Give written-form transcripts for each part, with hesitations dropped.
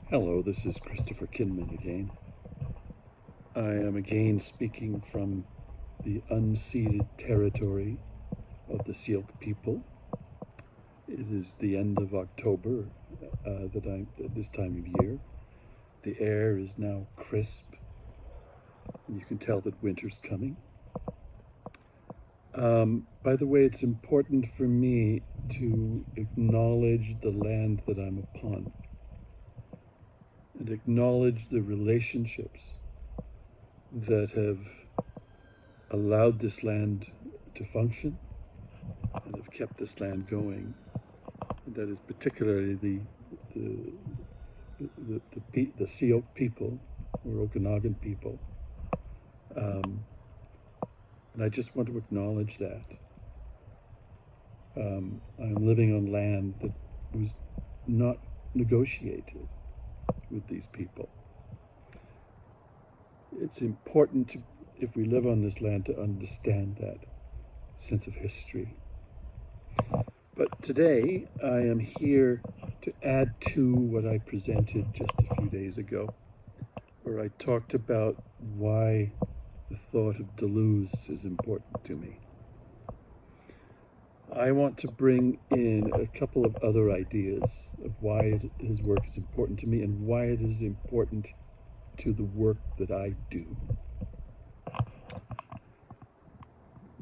Hello, this is Christopher Kinman again. I am again speaking from the unceded territory of the Syilx people. It is the end of October at this time of year. The air is now crisp. You can tell that winter's coming. By the way, it's important for me to acknowledge the land that I'm upon and acknowledge the relationships that have allowed this land to function and have kept this land going. And that is particularly the Syilx people, or Okanagan people. And I just want to acknowledge that. I'm living on land that was not negotiated with these people. It's important to, if we live on this land, to understand that sense of history. But today I am here to add to what I presented just a few days ago, where I talked about why the thought of Deleuze is important to me. I want to bring in a couple of other ideas of why his work is important to me and why it is important to the work that I do.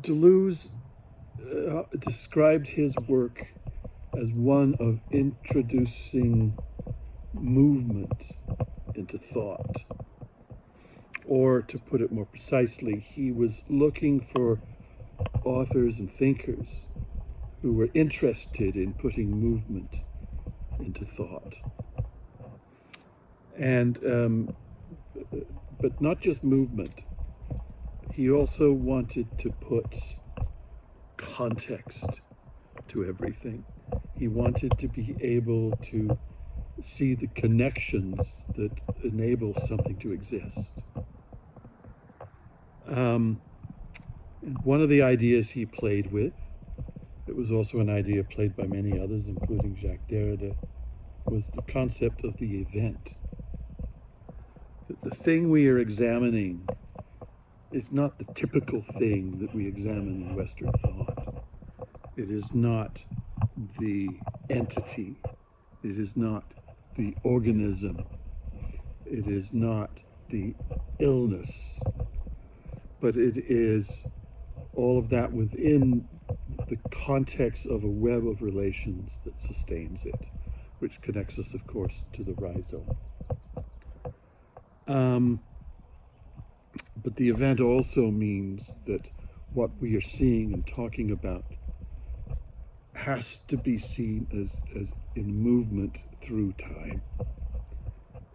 Deleuze described his work as one of introducing movement into thought. Or to put it more precisely, he was looking for authors and thinkers who were interested in putting movement into thought. And but not just movement. He also wanted to put context to everything. He wanted to be able to see the connections that enable something to exist. And one of the ideas he played with, it was also an idea played by many others, including Jacques Derrida, was the concept of the event. That the thing we are examining is not the typical thing that we examine in Western thought. It is not the entity. It is not the organism. It is not the illness. But it is all of that within the context of a web of relations that sustains it, which connects us, of course, to the rhizome. But the event also means that what we are seeing and talking about has to be seen as in movement through time.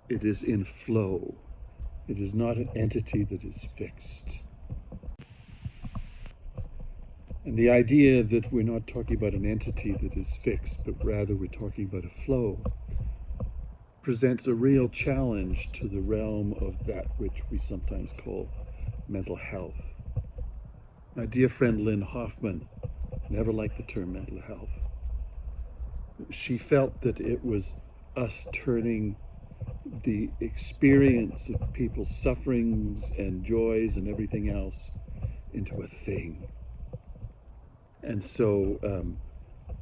It is in flow. It is not an entity that is fixed. And the idea that we're not talking about an entity that is fixed, but rather we're talking about a flow, presents a real challenge to the realm of that which we sometimes call mental health. My dear friend Lynn Hoffman never liked the term mental health. She felt that it was us turning the experience of people's sufferings and joys and everything else into a thing. And so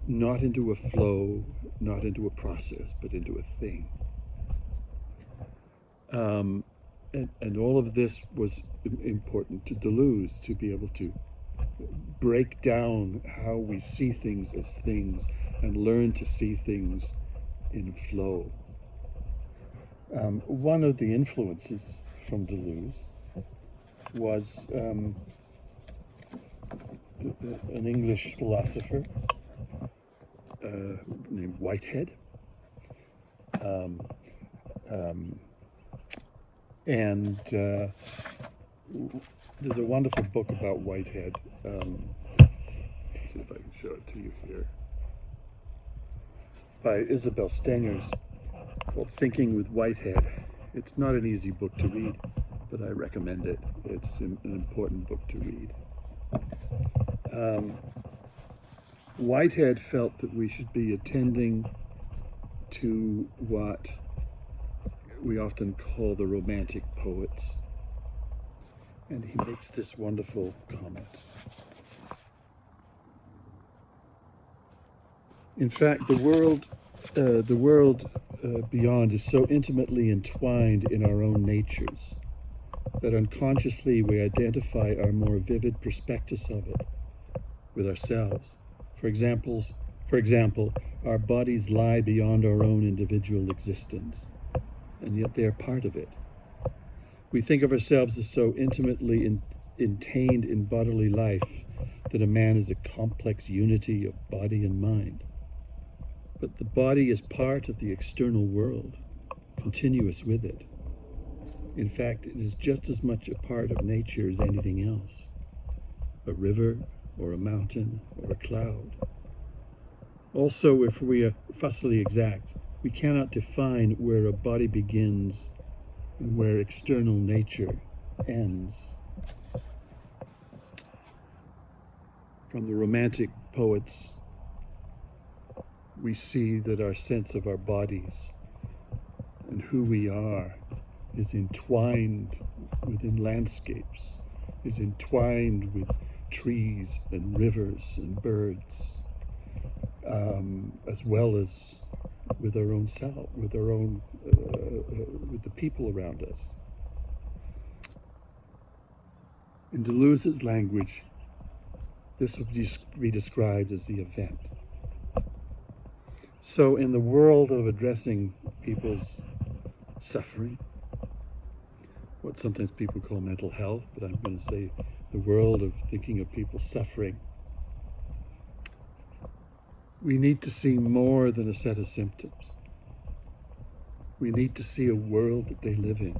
not into a flow, not into a process, but into a thing. And all of this was important to Deleuze, to be able to break down how we see things as things and learn to see things in flow. One of the influences from Deleuze was an English philosopher named Whitehead. And there's a wonderful book about Whitehead. Let's see if I can show it to you here. By Isabel Stengers, called Thinking with Whitehead. It's not an easy book to read, but I recommend it. It's an important book to read. Whitehead felt that we should be attending to what we often call the romantic poets. And he makes this wonderful comment. In fact, the world beyond is so intimately entwined in our own natures that unconsciously we identify our more vivid perspectives of it with ourselves. For example, our bodies lie beyond our own individual existence, and yet they are part of it. We think of ourselves as so intimately entained in bodily life that a man is a complex unity of body and mind. But the body is part of the external world, continuous with it. In fact, it is just as much a part of nature as anything else. A river, or a mountain, or a cloud. Also, if we are fussily exact, we cannot define where a body begins and where external nature ends. From the romantic poets, we see that our sense of our bodies and who we are is entwined within landscapes, is entwined with trees and rivers and birds, as well as with our own self, with our own, with the people around us. In Deleuze's language, this would be described as the event. So in the world of addressing people's suffering, what sometimes people call mental health, but I'm going to say the world of thinking of people's suffering, we need to see more than a set of symptoms. We need to see a world that they live in.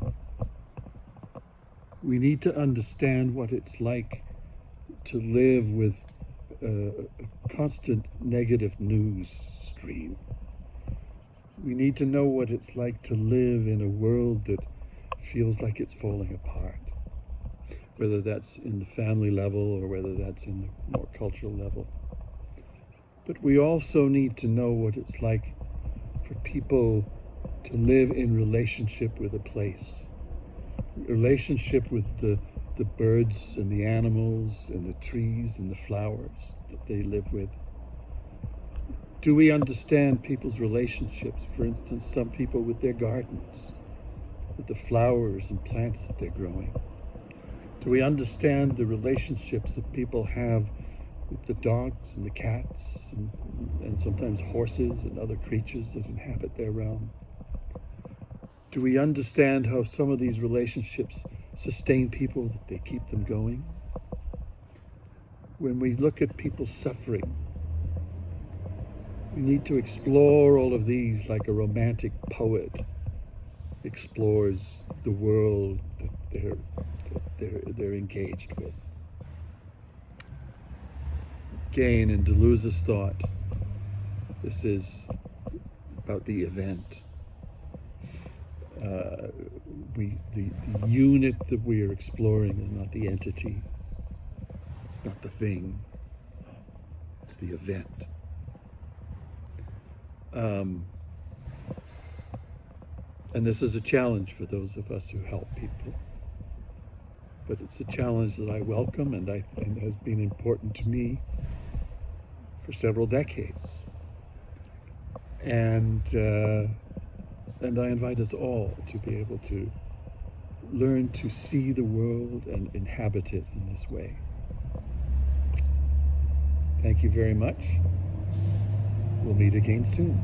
We need to understand what it's like to live with a constant negative news stream. We need to know what it's like to live in a world that feels like it's falling apart, whether that's in the family level or whether that's in the more cultural level. But we also need to know what it's like for people to live in relationship with a place, relationship with the birds and the animals and the trees and the flowers that they live with. Do we understand people's relationships? For instance, some people with their gardens, with the flowers and plants that they're growing. Do we understand the relationships that people have with the dogs and the cats and sometimes horses and other creatures that inhabit their realm? Do we understand how some of these relationships sustain people, that they keep them going? When we look at people's suffering, we need to explore all of these like a romantic poet explores the world that they're engaged with. Again, in Deleuze's thought, this is about the event. The unit that we are exploring is not the entity, it's not the thing, it's the event. And this is a challenge for those of us who help people. But it's a challenge that I welcome and has been important to me for several decades. And I invite us all to be able to learn to see the world and inhabit it in this way. Thank you very much. We'll meet again soon.